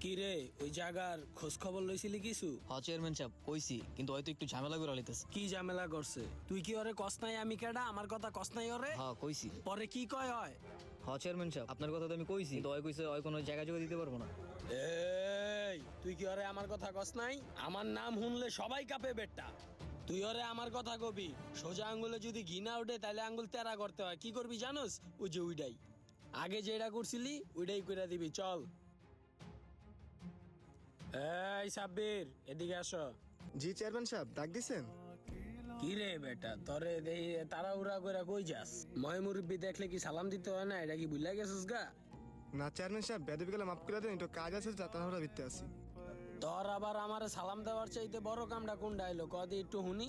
কি রে ওই জায়গার খোঁজ খবর লইছিলি কিছু? চেয়ারম্যান সাহেব কইছি, কিন্তু হয়তো একটু ঝামেলা করে লইতেছে। কি ঝামেলা করছে? তুই কি ওরে কস নাই আমি কেডা? আমার কথা কস নাই ওরে? কইছি। পরে কি কয় হয়? চেয়ারম্যান সাহেব আপনার কথা তো আমি কইছি, কিন্তু ওই কইছে ওই কোনো জায়গা জোগা দিতে পারবো না। এই তুই কি ওরে আমার কথা কস নাই? আমার নাম শুনলে সবাই কাঁপে বেটা। তুই ওরে আমার কথা কবি, সোজা আঙ্গুলে যদি ঘি না ওঠে তাহলে আঙ্গুল তেরা করতে হয়। কি করবি জানোস? ওই যে উইডাই আগে যেটা করছিলি উইডাই কইরা দিবি। চল। এই সাব্বির এদিকে আসো। জি চেয়ারম্যান সাহেব, ডাক দিছেন? কি রে বেটা, তোরে দেই তাড়াহুড়া করে কই যাস? ময় মুরব্বি দেখলে কি সালাম দিতে হয় না? এটা কি ভুলা গেছিস গা? না চেয়ারম্যান সাহেব, বেদবি গেলে মাফ করে দেন, একটু কাজ আছে তাড়াহুড়া ভিত্তি আছি। তোর আবার আমারে সালাম দেওয়ার চাইতে বড় কামটা কোনটা এলো কদি একটু হুনি?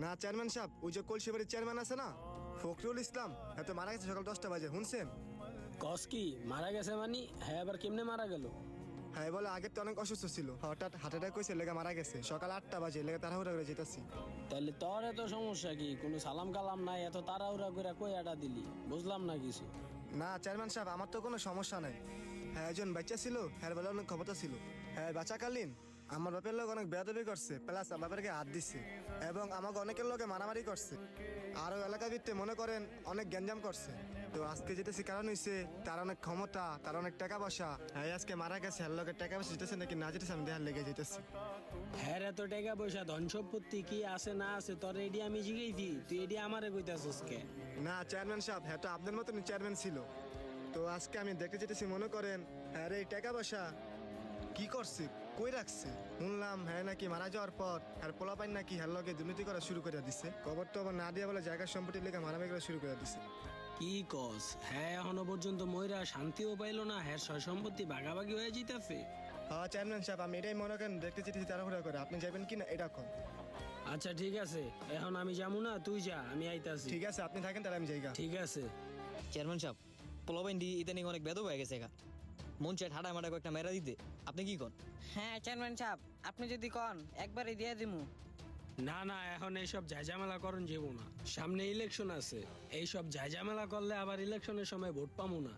না চেয়ারম্যান সাহেব, ওই যে কলসিবাড়ির চেয়ারম্যান আছে না, ফখরুল ইসলাম, এত মারা গেছে সকাল 10টা বাজে, শুনছেন? কস কি মারা গেছে মানি? হ্যাঁ, আবার কেমনে মারা গেল? হ্যাঁ বলে আগের তো অনেক অসুস্থ ছিল, হঠাৎ হার্ট অ্যাটাক হয়েছে, লেগে মারা গেছে সকাল 8টা বাজে, লেগে তাড়াহুড়া করে যেতেছি। তাহলে তোর এত সমস্যা কি? কোনো সালাম কালাম নাই, এত তাড়াহুড়া করে কই আটা দিলি? বুঝলাম না কিছু। না চেয়ারম্যান সাহেব, আমার তো কোনো সমস্যা নাই। হ্যাঁ একজন বাচ্চা ছিল, হ্যাঁ বলে অনেক ক্ষমতা ছিল। হ্যাঁ বাচ্চাকালীন আমার বাপের লোক অনেক বেয়াদবি করছে, প্লাস আমার বাপেরকে হাত দিচ্ছে এবং আমাকে অনেকের লোকে মারামারি করছে। আরও এলাকা ভিত্তে মনে করেন অনেক গ্যাঞ্জাম করছে। তো আজকে যেতেছি কারণ হয়েছে তার অনেক ক্ষমতা, তার অনেক টাকা পয়সা। হ্যাঁ আজকে মারা গেছে, হ্যার লোকের টাকা পয়সা যেতেছে নাকি না যেতেছে আমি দেখার লেগে যেতেছি। হ্যাঁ, এত টাকা পয়সা ধন সম্পত্তি কি আছে না আছে তোর এডি আমি জিগাইছি, তুই এডি আমারে কইতাছিস কে? না চেয়ারম্যান সাহেব, হ্যাঁ তো আপনার মতন চেয়ারম্যান ছিল। তো আজকে আমি দেখতে যেতেছি মনে করেন হ্যাঁ রে, এই টাকা পয়সা কি করছে, কই রাখছে? শুনলাম হ্যাঁ নাকি মারা যাওয়ার পর আর পোলাপাইন নাকি হ্যার লগে দুর্নীতি করা শুরু করে দিছে, খবর তো আবার না দিয়া বলে জায়গার সম্পত্তির লেগে মারামারি করা শুরু করে দিছে। কি কস? হ্যাঁ, এখনো পর্যন্ত ময়রা শান্তিও পাইলো না, হ্যাঁ সয় সম্পত্তি ভাগাভাগি হয়ে যেতেছে। হ্যাঁ চেয়ারম্যান সাহেব, আমি এটাই মনে করেন দেখতে যেতেছি তাড়াহুড়া করে, আপনি যাবেন কি না এটা কম। আচ্ছা ঠিক আছে, এখন আমি যাবো না, তুই যা, আমি আইতাছি। ঠিক আছে আপনি থাকেন তাহলে আমি জায়গা। ঠিক আছে। চেয়ারম্যান সাহেব পোলাবাইন্ডি ইদানিং অনেক বেদব হয়ে গেছে। মন চায় ঠাডা মাডা কয়েকটা মেরা দিতে, আপনি কি কন? হ্যাঁ চেয়ারম্যান সাহেব, আপনি যদি কন একবারই দিয়ে দিমু। না না, এখন এইসব ঝাইঝামেলা করন যাবো না, সামনে ইলেকশন আছে। এইসব ঝাইঝামেলা করলে আবার ইলেকশনের সময় ভোট পামু না।